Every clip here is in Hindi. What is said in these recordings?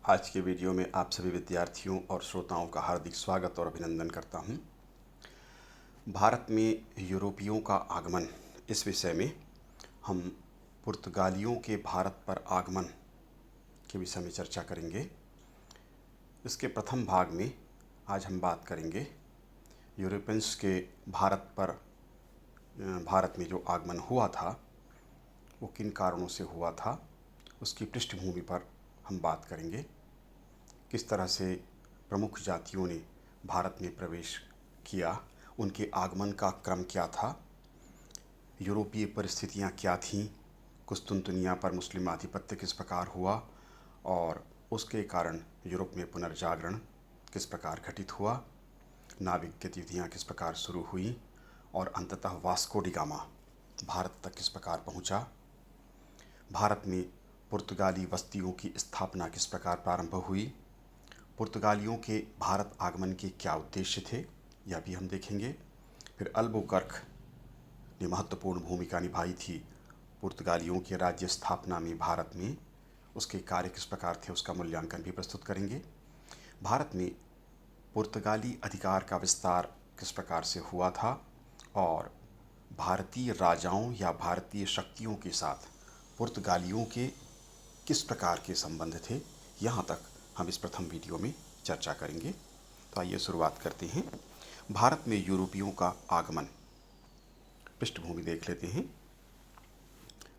आज के वीडियो में आप सभी विद्यार्थियों और श्रोताओं का हार्दिक स्वागत और अभिनंदन करता हूं। भारत में यूरोपियों का आगमन इस विषय में हम पुर्तगालियों के भारत पर आगमन के विषय में चर्चा करेंगे। इसके प्रथम भाग में आज हम बात करेंगे यूरोपियंस के भारत में जो आगमन हुआ था वो किन कारणों से हुआ था, उसकी पृष्ठभूमि पर हम बात करेंगे। किस तरह से प्रमुख जातियों ने भारत में प्रवेश किया, उनके आगमन का क्रम क्या था, यूरोपीय परिस्थितियां क्या थीं, कुस्तुनतुनिया पर मुस्लिम आधिपत्य किस प्रकार हुआ और उसके कारण यूरोप में पुनर्जागरण किस प्रकार घटित हुआ, नाविक गतिविधियाँ किस प्रकार शुरू हुई और अंततः वास्को डी गामा भारत तक किस प्रकार पहुँचा, भारत में पुर्तगाली बस्तियों की स्थापना किस प्रकार प्रारंभ हुई, पुर्तगालियों के भारत आगमन के क्या उद्देश्य थे, यह भी हम देखेंगे। फिर अल्बुकर्क ने महत्वपूर्ण भूमिका निभाई थी पुर्तगालियों के राज्य स्थापना में भारत में, उसके कार्य किस प्रकार थे उसका मूल्यांकन भी प्रस्तुत करेंगे। भारत में पुर्तगाली अधिकार का विस्तार किस प्रकार से हुआ था और भारतीय राजाओं या भारतीय शक्तियों के साथ पुर्तगालियों के किस प्रकार के संबंध थे, यहाँ तक हम इस प्रथम वीडियो में चर्चा करेंगे। तो आइए शुरुआत करते हैं। भारत में यूरोपियों का आगमन, पृष्ठभूमि देख लेते हैं।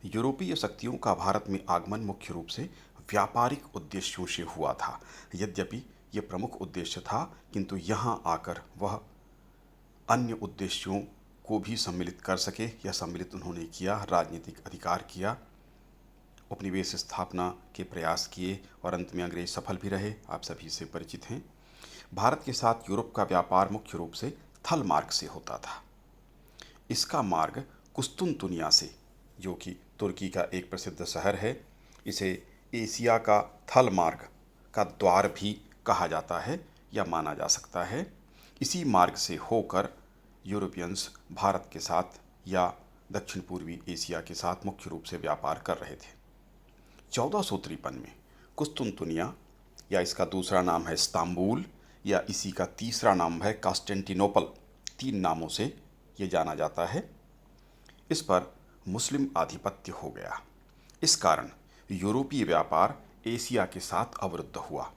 यूरोपीय शक्तियों का भारत में आगमन मुख्य रूप से व्यापारिक उद्देश्यों से हुआ था। यद्यपि यह प्रमुख उद्देश्य था, किंतु यहाँ आकर वह अन्य उद्देश्यों को भी सम्मिलित कर सके या सम्मिलित उन्होंने किया। राजनीतिक अधिकार किया, उपनिवेश स्थापना के प्रयास किए और अंत में अंग्रेज सफल भी रहे, आप सभी से परिचित हैं। भारत के साथ यूरोप का व्यापार मुख्य रूप से थल मार्ग से होता था। इसका मार्ग कुस्तुनतुनिया से, जो कि तुर्की का एक प्रसिद्ध शहर है, इसे एशिया का थल मार्ग का द्वार भी कहा जाता है या माना जा सकता है। इसी मार्ग से होकर यूरोपियंस भारत के साथ या दक्षिण पूर्वी एशिया के साथ मुख्य रूप से व्यापार कर रहे थे। 1453 में कुस्तुनतुनिया, या इसका दूसरा नाम है इस्तांबुल, या इसी का तीसरा नाम है कांस्टेंटिनोपल, 3 नामों से ये जाना जाता है। इस पर मुस्लिम आधिपत्य हो गया। इस कारण यूरोपीय व्यापार एशिया के साथ अवरुद्ध हुआ,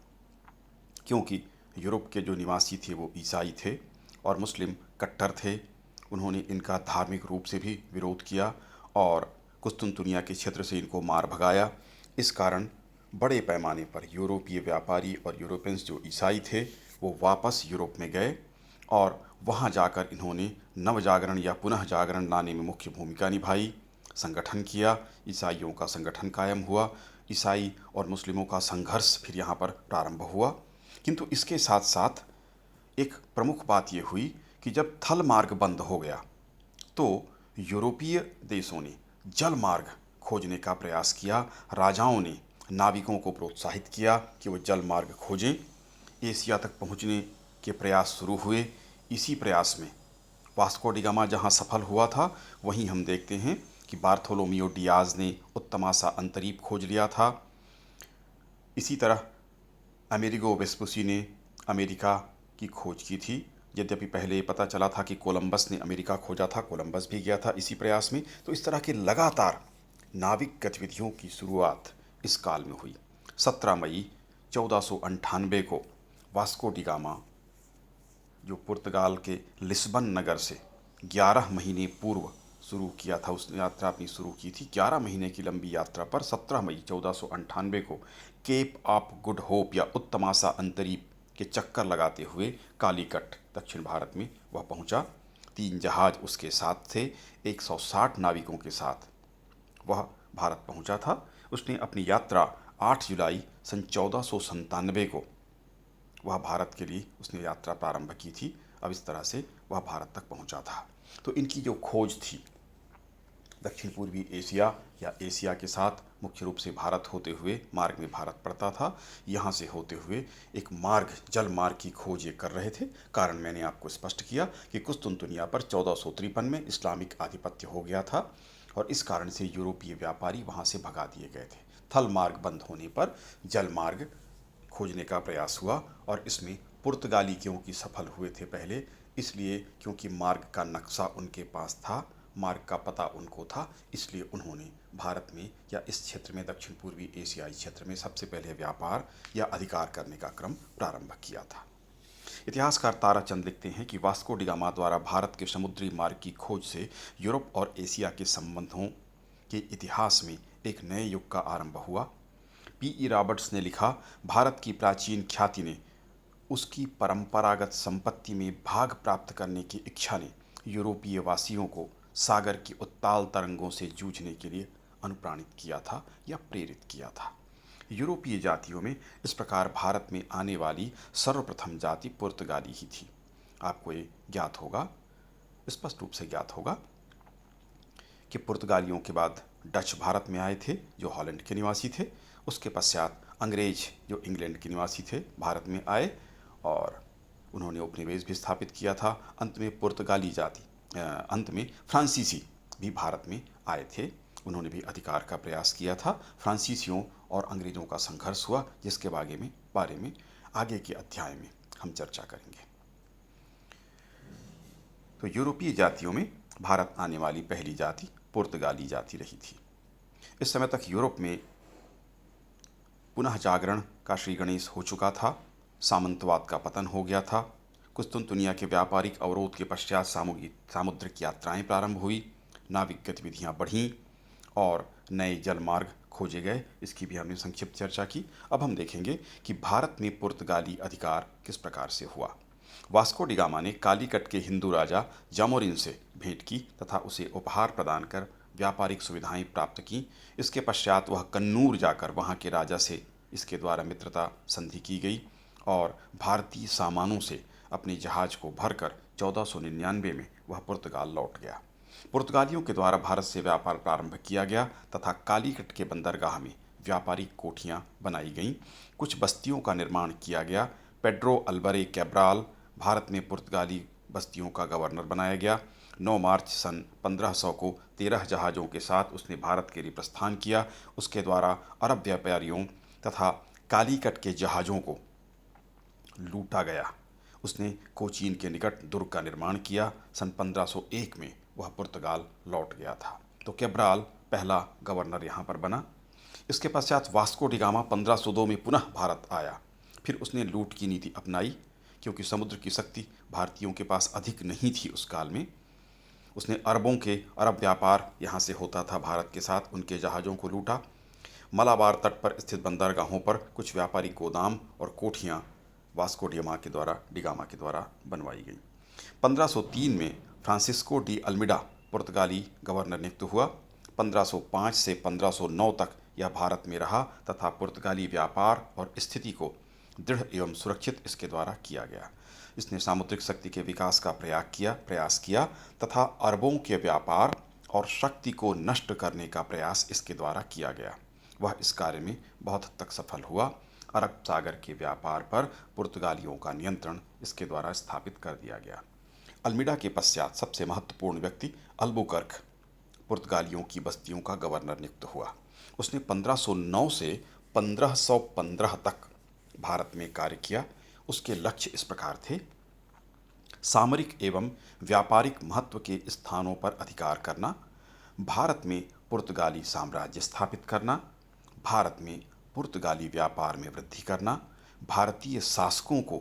क्योंकि यूरोप के जो निवासी थे वो ईसाई थे और मुस्लिम कट्टर थे। उन्होंने इनका धार्मिक रूप से भी विरोध किया और कुस्तुनतुनिया के क्षेत्र से इनको मार भगाया। इस कारण बड़े पैमाने पर यूरोपीय व्यापारी और यूरोपियंस जो ईसाई थे वो वापस यूरोप में गए और वहाँ जाकर इन्होंने नवजागरण या पुनः जागरण लाने में मुख्य भूमिका निभाई, संगठन किया, ईसाइयों का संगठन कायम हुआ, ईसाई और मुस्लिमों का संघर्ष फिर यहाँ पर प्रारंभ हुआ। किंतु इसके साथ साथ एक प्रमुख बात ये हुई कि जब थल मार्ग बंद हो गया तो यूरोपीय देशों ने जल मार्ग खोजने का प्रयास किया। राजाओं ने नाविकों को प्रोत्साहित किया कि वो जल मार्ग खोजें। एशिया तक पहुंचने के प्रयास शुरू हुए। इसी प्रयास में वास्को डी गामा जहां सफल हुआ था, वहीं हम देखते हैं कि बार्थोलोमियो डियाज ने उत्तमा सा अंतरीप खोज लिया था। इसी तरह अमेरिगो वेस्पुसी ने अमेरिका की खोज की थी। यद्यपि पहले ये पता चला था कि कोलंबस ने अमेरिका खोजा था, कोलंबस भी गया था इसी प्रयास में। तो इस तरह के लगातार नाविक गतिविधियों की शुरुआत इस काल में हुई। 17 मई 1498 को वास्को डी गामा, जो पुर्तगाल के लिस्बन नगर से 11 महीने पूर्व शुरू किया था, उसने यात्रा अपनी शुरू की थी। 11 महीने की लंबी यात्रा पर 17 मई 1498 को केप ऑफ गुड होप या उत्तमासा अंतरीप के चक्कर लगाते हुए कालीकट दक्षिण भारत में वह पहुंचा। 3 जहाज उसके साथ थे, 160 नाविकों के साथ वह भारत पहुंचा था। उसने अपनी यात्रा 8 जुलाई सन 1497 को वह भारत के लिए उसने यात्रा प्रारंभ की थी। अब इस तरह से वह भारत तक पहुंचा था। तो इनकी जो खोज थी दक्षिण पूर्वी एशिया या एशिया के साथ मुख्य रूप से भारत होते हुए, मार्ग में भारत पड़ता था, यहाँ से होते हुए एक मार्ग, जल मार्ग की खोज ये कर रहे थे। कारण मैंने आपको स्पष्ट किया कि कुस्तुनतुनिया पर 1453 में इस्लामिक आधिपत्य हो गया था और इस कारण से यूरोपीय व्यापारी वहाँ से भगा दिए गए थे। थल मार्ग बंद होने पर जल मार्ग खोजने का प्रयास हुआ और इसमें पुर्तगाली क्योंकि सफल हुए थे पहले, इसलिए क्योंकि मार्ग का नक्शा उनके पास था, मार्ग का पता उनको था, इसलिए उन्होंने भारत में या इस क्षेत्र में, दक्षिण पूर्वी एशियाई क्षेत्र में सबसे पहले व्यापार या अधिकार करने का क्रम प्रारंभ किया था। इतिहासकार ताराचंद लिखते हैं कि वास्को डी गामा द्वारा भारत के समुद्री मार्ग की खोज से यूरोप और एशिया के संबंधों के इतिहास में एक नए युग का आरंभ हुआ। पी.ई. रॉबर्ट्स ने लिखा, भारत की प्राचीन ख्याति ने, उसकी परंपरागत संपत्ति में भाग प्राप्त करने की इच्छा ने यूरोपीय वासियों को सागर की उत्ताल तरंगों से जूझने के लिए अनुप्राणित किया था या प्रेरित किया था। यूरोपीय जातियों में इस प्रकार भारत में आने वाली सर्वप्रथम जाति पुर्तगाली ही थी। आपको ये ज्ञात होगा, स्पष्ट रूप से ज्ञात होगा कि पुर्तगालियों के बाद डच भारत में आए थे जो हॉलैंड के निवासी थे। उसके पश्चात अंग्रेज जो इंग्लैंड के निवासी थे भारत में आए और उन्होंने उपनिवेश भी स्थापित किया था। अंत में पुर्तगाली जाति, अंत में फ्रांसीसी भी भारत में आए थे। उन्होंने भी अधिकार का प्रयास किया था। फ्रांसीसियों और अंग्रेज़ों का संघर्ष हुआ, जिसके बारे में आगे के अध्याय में हम चर्चा करेंगे। तो यूरोपीय जातियों में भारत आने वाली पहली जाति पुर्तगाली जाति रही थी। इस समय तक यूरोप में पुनः जागरण का श्री गणेश हो चुका था, सामंतवाद का पतन हो गया था, कुस्तुनतुनिया के व्यापारिक अवरोध के पश्चात सामुद्रिक यात्राएं प्रारंभ हुई, नाविक गतिविधियां बढ़ीं और नए जल मार्ग खोजे गए। इसकी भी हमने संक्षिप्त चर्चा की। अब हम देखेंगे कि भारत में पुर्तगाली अधिकार किस प्रकार से हुआ। वास्को डी गामा ने कालीकट के हिंदू राजा जामोरिन से भेंट की तथा उसे उपहार प्रदान कर व्यापारिक सुविधाएं प्राप्त की। इसके पश्चात वह कन्नूर जाकर वहां के राजा से इसके द्वारा मित्रता संधि की गई और भारतीय सामानों से अपने जहाज को भरकर 1499 में वह पुर्तगाल लौट गया। पुर्तगालियों के द्वारा भारत से व्यापार प्रारंभ किया गया तथा कालीकट के बंदरगाह में व्यापारिक कोठियां बनाई गईं। कुछ बस्तियों का निर्माण किया गया। पेड्रो अल्बरे कैब्राल भारत में पुर्तगाली बस्तियों का गवर्नर बनाया गया। 9 मार्च सन 1500 को 13 जहाज़ों के साथ उसने भारत के लिए प्रस्थान किया। उसके द्वारा अरब व्यापारियों तथा कालीकट के जहाज़ों को लूटा गया। उसने कोचीन के निकट दुर्ग का निर्माण किया। सन 1501 में वह पुर्तगाल लौट गया था। तो कैब्राल पहला गवर्नर यहाँ पर बना। इसके पश्चात वास्को डी गामा 1502 में पुनः भारत आया। फिर उसने लूट की नीति अपनाई, क्योंकि समुद्र की शक्ति भारतीयों के पास अधिक नहीं थी उस काल में। उसने अरब व्यापार यहाँ से होता था भारत के साथ, उनके जहाज़ों को लूटा। मलाबार तट पर स्थित बंदरगाहों पर कुछ व्यापारिक गोदाम और कोठियाँ वास्को डी गामा के द्वारा बनवाई गई। 1503 में फ्रांसिस्को डी अल्मीडा पुर्तगाली गवर्नर नियुक्त हुआ। 1505 से 1509 तक यह भारत में रहा तथा पुर्तगाली व्यापार और स्थिति को दृढ़ एवं सुरक्षित इसके द्वारा किया गया। इसने सामुद्रिक शक्ति के विकास का प्रयास किया तथा अरबों के व्यापार और शक्ति को नष्ट करने का प्रयास इसके द्वारा किया गया। वह इस कार्य में बहुत हद तक सफल हुआ। अरब सागर के व्यापार पर पुर्तगालियों का नियंत्रण इसके द्वारा स्थापित कर दिया गया। अल्मीडा के पश्चात सबसे महत्वपूर्ण व्यक्ति अल्बुकर्क पुर्तगालियों की बस्तियों का गवर्नर नियुक्त हुआ। उसने 1509 से 1515 तक भारत में कार्य किया। उसके लक्ष्य इस प्रकार थे: सामरिक एवं व्यापारिक महत्व के स्थानों पर अधिकार करना, भारत में पुर्तगाली साम्राज्य स्थापित करना, भारत में पुर्तगाली व्यापार में वृद्धि करना, भारतीय शासकों को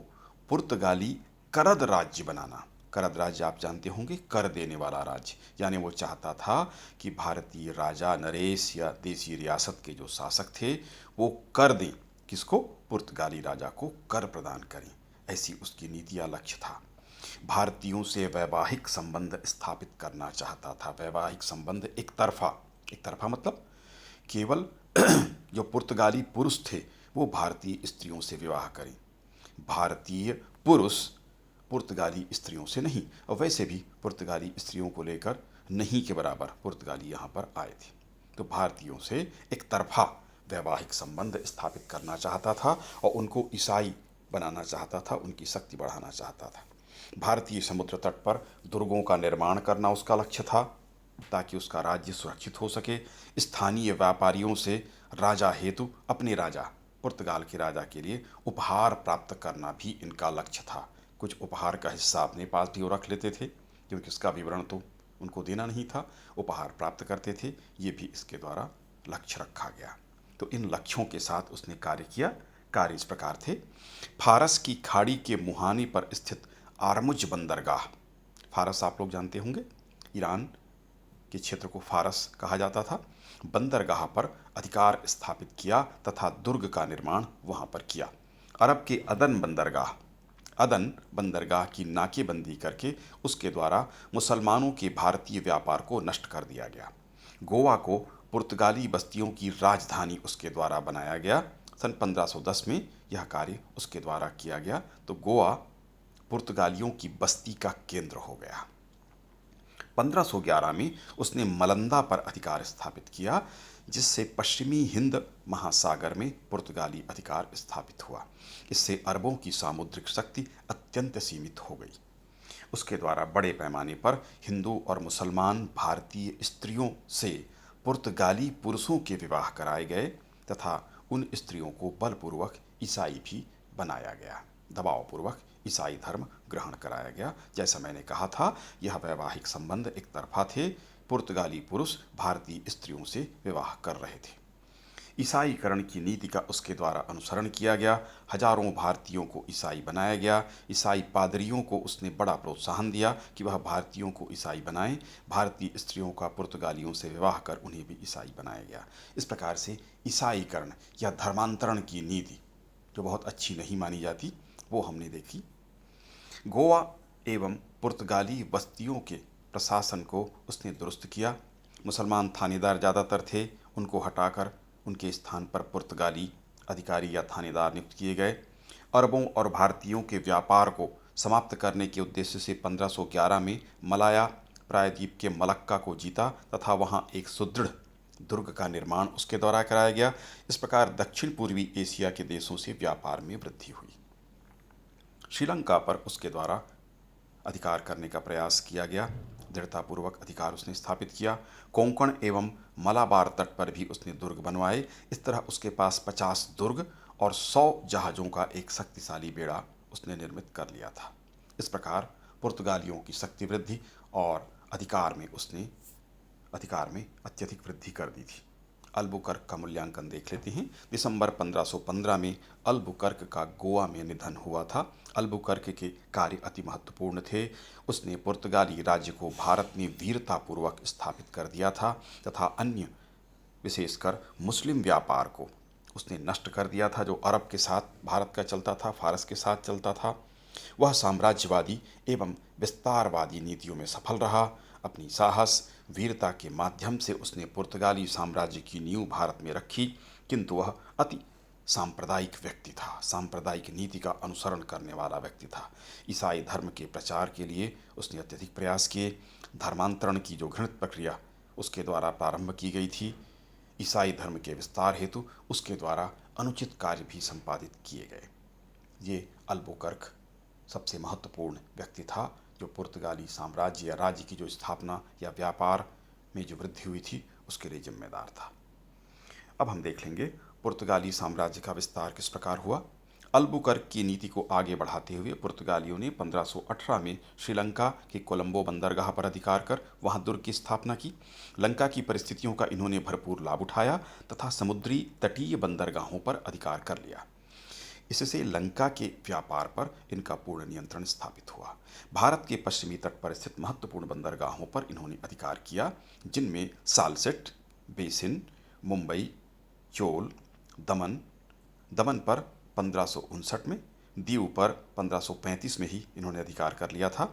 पुर्तगाली करद राज्य बनाना। करद राज्य आप जानते होंगे, कर देने वाला राज्य। यानी वो चाहता था कि भारतीय राजा नरेश या देसी रियासत के जो शासक थे वो कर दें, किसको? पुर्तगाली राजा को कर प्रदान करें। ऐसी उसकी नीति या लक्ष्य था। भारतीयों से वैवाहिक संबंध स्थापित करना चाहता था। वैवाहिक संबंध एक तरफा मतलब केवल जो पुर्तगाली पुरुष थे वो भारतीय स्त्रियों से विवाह करें, भारतीय पुरुष पुर्तगाली स्त्रियों से नहीं। और वैसे भी पुर्तगाली स्त्रियों को लेकर नहीं के बराबर पुर्तगाली यहाँ पर आए थे। तो भारतीयों से एक तरफा वैवाहिक संबंध स्थापित करना चाहता था और उनको ईसाई बनाना चाहता था, उनकी शक्ति बढ़ाना चाहता था। भारतीय समुद्र तट पर दुर्गों का निर्माण करना उसका लक्ष्य था, ताकि उसका राज्य सुरक्षित हो सके। स्थानीय व्यापारियों से राजा हेतु अपने राजा पुर्तगाल के राजा के लिए उपहार प्राप्त करना भी इनका लक्ष्य था। कुछ उपहार का हिस्सा अपने पास भी वो रख लेते थे, क्योंकि उसका विवरण तो उनको देना नहीं था। उपहार प्राप्त करते थे, ये भी इसके द्वारा लक्ष्य रखा गया। तो इन लक्ष्यों के साथ उसने कार्य किया। कार्य इस प्रकार थे: फारस की खाड़ी के मुहाने पर स्थित आरमुज बंदरगाह, फारस आप लोग जानते होंगे, ईरान के क्षेत्र को फारस कहा जाता था, बंदरगाह पर अधिकार स्थापित किया तथा दुर्ग का निर्माण वहां पर किया। अरब के अदन बंदरगाह की नाकेबंदी करके उसके द्वारा मुसलमानों के भारतीय व्यापार को नष्ट कर दिया गया। गोवा को पुर्तगाली बस्तियों की राजधानी उसके द्वारा बनाया गया। सन 1510 में यह कार्य उसके द्वारा किया गया। तो गोवा पुर्तगालियों की बस्ती का केंद्र हो गया। 1511 में उसने मलंदा पर अधिकार स्थापित किया, जिससे पश्चिमी हिंद महासागर में पुर्तगाली अधिकार स्थापित हुआ। इससे अरबों की सामुद्रिक शक्ति अत्यंत सीमित हो गई। उसके द्वारा बड़े पैमाने पर हिंदू और मुसलमान भारतीय स्त्रियों से पुर्तगाली पुरुषों के विवाह कराए गए तथा उन स्त्रियों को बलपूर्वक ईसाई भी बनाया गया, दबावपूर्वक ईसाई धर्म ग्रहण कराया गया। जैसा मैंने कहा था, यह वैवाहिक संबंध एक तरफा थे। पुर्तगाली पुरुष भारतीय स्त्रियों से विवाह कर रहे थे। ईसाईकरण की नीति का उसके द्वारा अनुसरण किया गया। हजारों भारतीयों को ईसाई बनाया गया। ईसाई पादरियों को उसने बड़ा प्रोत्साहन दिया कि वह भारतीयों को ईसाई बनाएं। भारतीय स्त्रियों का पुर्तगालियों से विवाह कर उन्हें भी ईसाई बनाया गया। इस प्रकार से ईसाईकरण या धर्मांतरण की नीति, जो बहुत अच्छी नहीं मानी जाती, वो हमने देखी। गोवा एवं पुर्तगाली बस्तियों के प्रशासन को उसने दुरुस्त किया। मुसलमान थानेदार ज़्यादातर थे, उनको हटाकर उनके स्थान पर पुर्तगाली अधिकारी या थानेदार नियुक्त किए गए। अरबों और भारतीयों के व्यापार को समाप्त करने के उद्देश्य से 1511 में मलाया प्रायद्वीप के मलक्का को जीता तथा वहां एक सुदृढ़ दुर्ग का निर्माण उसके द्वारा कराया गया। इस प्रकार दक्षिण पूर्वी एशिया के देशों से व्यापार में वृद्धि हुई। श्रीलंका पर उसके द्वारा अधिकार करने का प्रयास किया गया। दृढ़तापूर्वक अधिकार उसने स्थापित किया। कोंकण एवं मलाबार तट पर भी उसने दुर्ग बनवाए। इस तरह उसके पास 50 दुर्ग और 100 जहाज़ों का एक शक्तिशाली बेड़ा उसने निर्मित कर लिया था। इस प्रकार पुर्तगालियों की शक्ति वृद्धि और अधिकार में अत्यधिक वृद्धि कर दी थी। अल्बुकर्क का मूल्यांकन देख लेते हैं। दिसंबर 1515 में अल्बुकर्क का गोवा में निधन हुआ था। अल्बुकर्क के कार्य अति महत्वपूर्ण थे। उसने पुर्तगाली राज्य को भारत में वीरतापूर्वक स्थापित कर दिया था तथा अन्य विशेषकर मुस्लिम व्यापार को उसने नष्ट कर दिया था, जो अरब के साथ भारत का चलता था, फारस के साथ चलता था। वह साम्राज्यवादी एवं विस्तारवादी नीतियों में सफल रहा। अपनी साहस वीरता के माध्यम से उसने पुर्तगाली साम्राज्य की नींव भारत में रखी, किंतु वह अति सांप्रदायिक व्यक्ति था, सांप्रदायिक नीति का अनुसरण करने वाला व्यक्ति था। ईसाई धर्म के प्रचार के लिए उसने अत्यधिक प्रयास किए। धर्मांतरण की जो घृणित प्रक्रिया उसके द्वारा प्रारंभ की गई थी, ईसाई धर्म के विस्तार हेतु उसके द्वारा अनुचित कार्य भी संपादित किए गए। ये अल्बुकर्क सबसे महत्वपूर्ण व्यक्ति था, जो पुर्तगाली साम्राज्य या राज्य की जो स्थापना या व्यापार में जो वृद्धि हुई थी उसके लिए जिम्मेदार था। अब हम देख लेंगे पुर्तगाली साम्राज्य का विस्तार किस प्रकार हुआ। अल्बुकर्क की नीति को आगे बढ़ाते हुए पुर्तगालियों ने 1518 में श्रीलंका के कोलंबो बंदरगाह पर अधिकार कर वहां दुर्ग की स्थापना की। लंका की परिस्थितियों का इन्होंने भरपूर लाभ उठाया तथा समुद्री तटीय बंदरगाहों पर अधिकार कर लिया। इससे लंका के व्यापार पर इनका पूर्ण नियंत्रण स्थापित हुआ। भारत के पश्चिमी तट पर स्थित महत्वपूर्ण बंदरगाहों पर इन्होंने अधिकार किया, जिनमें सालसेट, बेसिन, मुंबई, चोल, दमन पर 1559 में, दीव पर 1535 में ही इन्होंने अधिकार कर लिया था।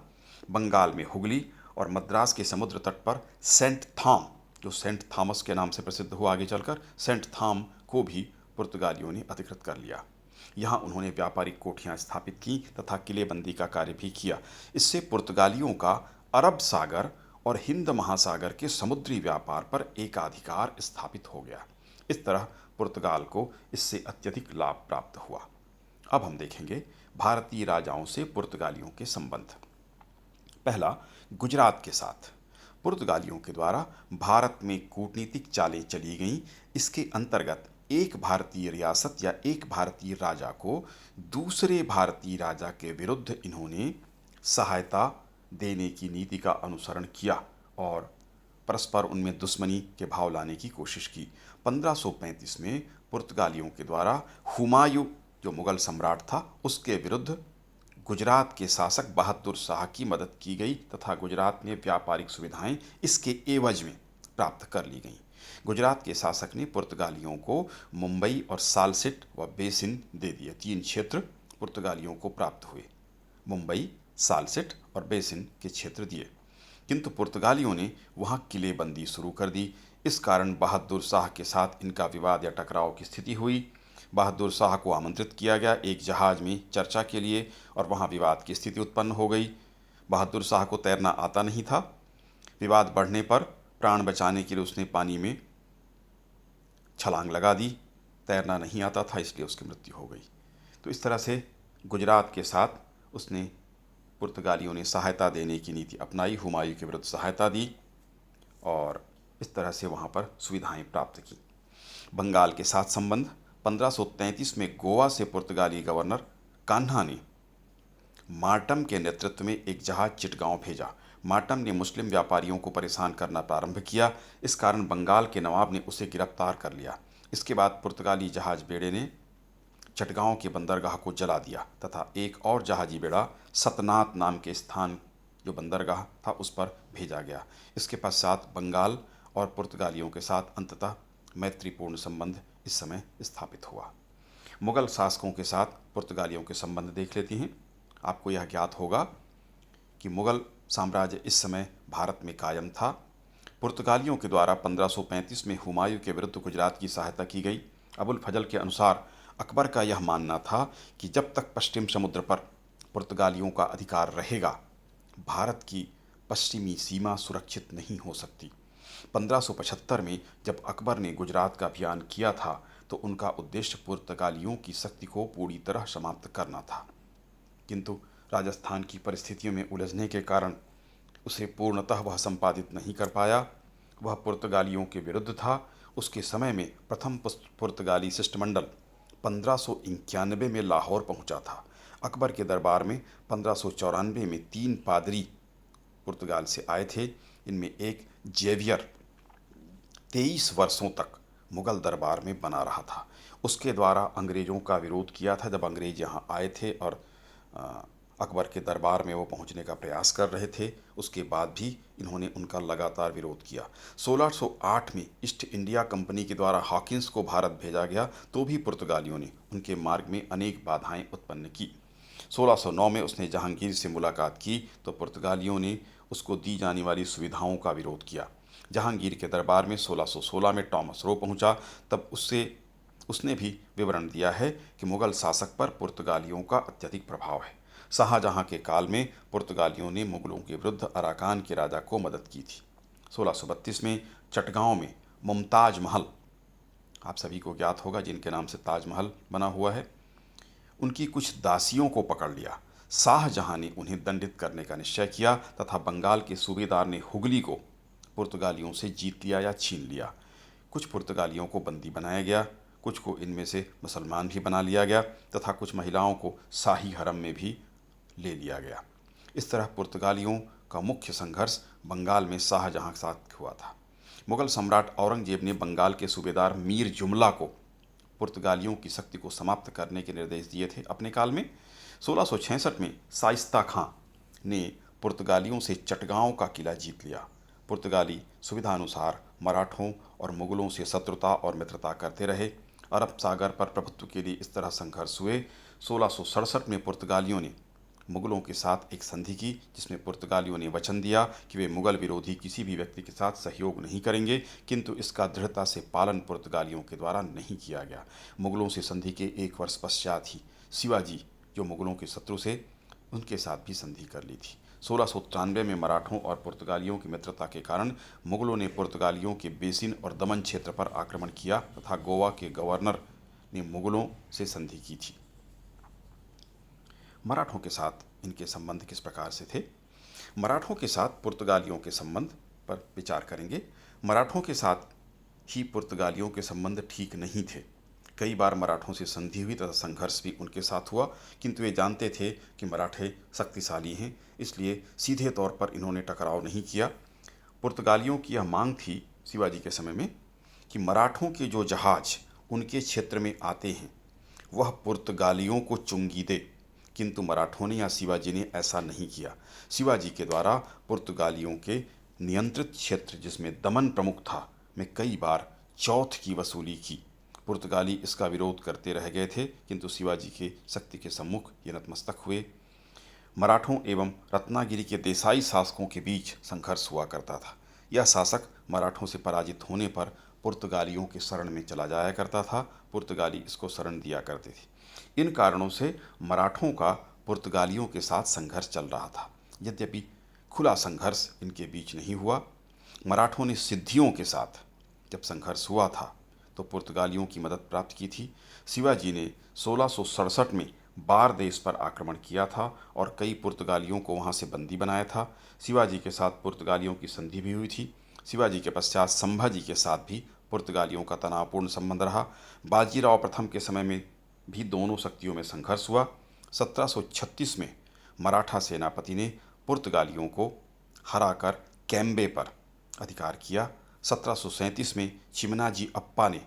बंगाल में हुगली और मद्रास के समुद्र तट पर सेंट थॉम, जो सेंट थॉमस के नाम से प्रसिद्ध हुआ आगे चलकर, सेंट थॉम को भी पुर्तगालियों ने अधिकृत कर लिया। यहाँ उन्होंने व्यापारिक कोठियाँ स्थापित की तथा किलेबंदी का कार्य भी किया। इससे पुर्तगालियों का अरब सागर और हिंद महासागर के समुद्री व्यापार पर एकाधिकार स्थापित हो गया। इस तरह पुर्तगाल को इससे अत्यधिक लाभ प्राप्त हुआ। अब हम देखेंगे भारतीय राजाओं से पुर्तगालियों के संबंध। पहला, गुजरात के साथ पुर्तगालियों के द्वारा भारत में कूटनीतिक चालें चली गईं। इसके अंतर्गत एक भारतीय रियासत या एक भारतीय राजा को दूसरे भारतीय राजा के विरुद्ध इन्होंने सहायता देने की नीति का अनुसरण किया और परस्पर उनमें दुश्मनी के भाव लाने की कोशिश की। 1535 में पुर्तगालियों के द्वारा हुमायूं जो मुगल सम्राट था उसके विरुद्ध गुजरात के शासक बहादुर शाह की मदद की गई तथा गुजरात में व्यापारिक सुविधाएं इसके एवज में प्राप्त कर ली गईं। गुजरात के शासक ने पुर्तगालियों को मुंबई और सालसेट व बेसिन दे दिए। 3 क्षेत्र पुर्तगालियों को प्राप्त हुए, मुंबई, सालसेट और बेसिन के क्षेत्र दिए, किंतु पुर्तगालियों ने वहां किलेबंदी शुरू कर दी। इस कारण बहादुर शाह के साथ इनका विवाद या टकराव की स्थिति हुई। बहादुर शाह को आमंत्रित किया गया एक जहाज में चर्चा के लिए और वहां विवाद की स्थिति उत्पन्न हो गई। बहादुर शाह को तैरना आता नहीं था। विवाद बढ़ने पर प्राण बचाने के लिए उसने पानी में छलांग लगा दी। तैरना नहीं आता था इसलिए उसकी मृत्यु हो गई। तो इस तरह से गुजरात के साथ उसने पुर्तगालियों ने सहायता देने की नीति अपनाई, हुमायूं के विरुद्ध सहायता दी और इस तरह से वहाँ पर सुविधाएं प्राप्त की। बंगाल के साथ संबंध। 1533 में गोवा से पुर्तगाली गवर्नर कान्हा ने मार्टम के नेतृत्व में एक जहाज चिटगांव भेजा। मार्टम ने मुस्लिम व्यापारियों को परेशान करना प्रारंभ किया। इस कारण बंगाल के नवाब ने उसे गिरफ्तार कर लिया। इसके बाद पुर्तगाली जहाज बेड़े ने चटगांव के बंदरगाह को जला दिया तथा एक और जहाजी बेड़ा सतनाथ नाम के स्थान जो बंदरगाह था उस पर भेजा गया। इसके पश्चात बंगाल और पुर्तगालियों के साथ अंततः मैत्रीपूर्ण संबंध इस समय स्थापित हुआ। मुगल शासकों के साथ पुर्तगालियों के संबंध देख लेते हैं। आपको यह ज्ञात होगा कि मुगल साम्राज्य इस समय भारत में कायम था। पुर्तगालियों के द्वारा 1535 में हुमायूं के विरुद्ध गुजरात की सहायता की गई। अबुल फजल के अनुसार अकबर का यह मानना था कि जब तक पश्चिम समुद्र पर पुर्तगालियों का अधिकार रहेगा, भारत की पश्चिमी सीमा सुरक्षित नहीं हो सकती। 1575 में जब अकबर ने गुजरात का अभियान किया था तो उनका उद्देश्य पुर्तगालियों की शक्ति को पूरी तरह समाप्त करना था, किंतु राजस्थान की परिस्थितियों में उलझने के कारण उसे पूर्णतः वह संपादित नहीं कर पाया। वह पुर्तगालियों के विरुद्ध था। उसके समय में प्रथम पुर्तगाली शिष्टमंडल 1591 में लाहौर पहुंचा था। अकबर के दरबार में 1594 में 3 पादरी पुर्तगाल से आए थे। इनमें एक जेवियर 23 वर्षों तक मुगल दरबार में बना रहा था। उसके द्वारा अंग्रेज़ों का विरोध किया था जब अंग्रेज़ यहाँ आए थे और अकबर के दरबार में वो पहुंचने का प्रयास कर रहे थे। उसके बाद भी इन्होंने उनका लगातार विरोध किया। 1608 में ईस्ट इंडिया कंपनी के द्वारा हॉकिंस को भारत भेजा गया तो भी पुर्तगालियों ने उनके मार्ग में अनेक बाधाएं उत्पन्न की। 1609 में उसने जहांगीर से मुलाकात की तो पुर्तगालियों ने उसको दी जाने वाली सुविधाओं का विरोध किया। जहांगीर के दरबार में 1616 में टॉमस रो पहुंचा। तब उसने भी विवरण दिया है कि मुगल शासक पर पुर्तगालियों का अत्यधिक प्रभाव है। शाहजहां के काल में पुर्तगालियों ने मुगलों के विरुद्ध अराकान के राजा को मदद की थी। 1632 में चटगांव में मुमताज महल, आप सभी को ज्ञात होगा जिनके नाम से ताजमहल बना हुआ है, उनकी कुछ दासियों को पकड़ लिया। शाहजहां ने उन्हें दंडित करने का निश्चय किया तथा बंगाल के सूबेदार ने हुगली को पुर्तगालियों से जीत लिया या छीन लिया। कुछ पुर्तगालियों को बंदी बनाया गया, कुछ को इनमें से मुसलमान भी बना लिया गया तथा कुछ महिलाओं को शाही हरम में भी ले लिया गया। इस तरह पुर्तगालियों का मुख्य संघर्ष बंगाल में शाहजहां के साथ हुआ था। मुगल सम्राट औरंगजेब ने बंगाल के सूबेदार मीर जुमला को पुर्तगालियों की शक्ति को समाप्त करने के निर्देश दिए थे अपने काल में। 1666 में शाइस्ता खां ने पुर्तगालियों से चटगांव का किला जीत लिया। पुर्तगाली सुविधानुसार मराठों और मुगलों से शत्रुता और मित्रता करते रहे। अरब सागर पर प्रभुत्व के लिए इस तरह संघर्ष हुए। 1667 में पुर्तगालियों ने मुगलों के साथ एक संधि की जिसमें पुर्तगालियों ने वचन दिया कि वे मुगल विरोधी किसी भी व्यक्ति के साथ सहयोग नहीं करेंगे, किंतु इसका दृढ़ता से पालन पुर्तगालियों के द्वारा नहीं किया गया। मुगलों से संधि के 1 वर्ष पश्चात ही शिवाजी जो मुगलों के शत्रु से उनके साथ भी संधि कर ली थी। 1693 में मराठों और पुर्तगालियों की मित्रता के कारण मुगलों ने पुर्तगालियों के बेसिन और दमन क्षेत्र पर आक्रमण किया तथा गोवा के गवर्नर ने मुगलों से संधि की थी। मराठों के साथ इनके संबंध किस प्रकार से थे? मराठों के साथ पुर्तगालियों के संबंध पर विचार करेंगे। मराठों के साथ ही पुर्तगालियों के संबंध ठीक नहीं थे। कई बार मराठों से संधि हुई तथा संघर्ष भी उनके साथ हुआ, किंतु वे जानते थे कि मराठे शक्तिशाली हैं, इसलिए सीधे तौर पर इन्होंने टकराव नहीं किया। पुर्तगालियों की यह मांग थी शिवाजी के समय में कि मराठों के जो जहाज उनके क्षेत्र में आते हैं वह पुर्तगालियों को चुंगी दे, किंतु मराठों ने या शिवाजी ने ऐसा नहीं किया। शिवाजी के द्वारा पुर्तगालियों के नियंत्रित क्षेत्र जिसमें दमन प्रमुख था में कई बार चौथ की वसूली की। पुर्तगाली इसका विरोध करते रह गए थे, किंतु शिवाजी के शक्ति के सम्मुख ये नतमस्तक हुए। मराठों एवं रत्नागिरी के देसाई शासकों के बीच संघर्ष हुआ करता था। यह शासक मराठों से पराजित होने पर पुर्तगालियों के शरण में चला जाया करता था, पुर्तगाली इसको शरण दिया करते थे। इन कारणों से मराठों का पुर्तगालियों के साथ संघर्ष चल रहा था। यद्यपि खुला संघर्ष इनके बीच नहीं हुआ, मराठों ने सिद्धियों के साथ जब संघर्ष हुआ था तो पुर्तगालियों की मदद प्राप्त की थी। शिवाजी ने 1667 में बार देश पर आक्रमण किया था और कई पुर्तगालियों को वहां से बंदी बनाया था। शिवाजी के साथ पुर्तगालियों की संधि भी हुई थी। शिवाजी के पश्चात संभाजी के साथ भी पुर्तगालियों का तनावपूर्ण संबंध रहा। बाजीराव प्रथम के समय में भी दोनों शक्तियों में संघर्ष हुआ। 1736 में मराठा सेनापति ने पुर्तगालियों को हराकर कैम्बे पर अधिकार किया। 1737 में चिमनाजी अप्पा ने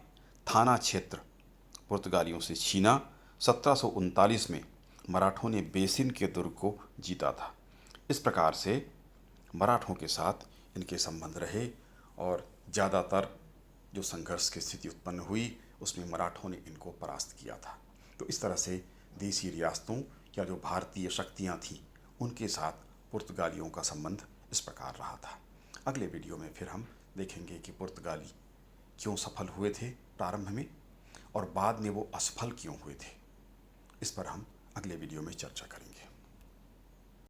थाना क्षेत्र पुर्तगालियों से छीना। 1739 में मराठों ने बेसिन के दुर्ग को जीता था। इस प्रकार से मराठों के साथ इनके संबंध रहे और ज़्यादातर जो संघर्ष की स्थिति उत्पन्न हुई उसमें मराठों ने इनको परास्त किया था। तो इस तरह से देसी रियासतों या जो भारतीय शक्तियाँ थीं उनके साथ पुर्तगालियों का संबंध इस प्रकार रहा था। अगले वीडियो में फिर हम देखेंगे कि पुर्तगाली क्यों सफल हुए थे प्रारंभ में और बाद में वो असफल क्यों हुए थे। इस पर हम अगले वीडियो में चर्चा करेंगे।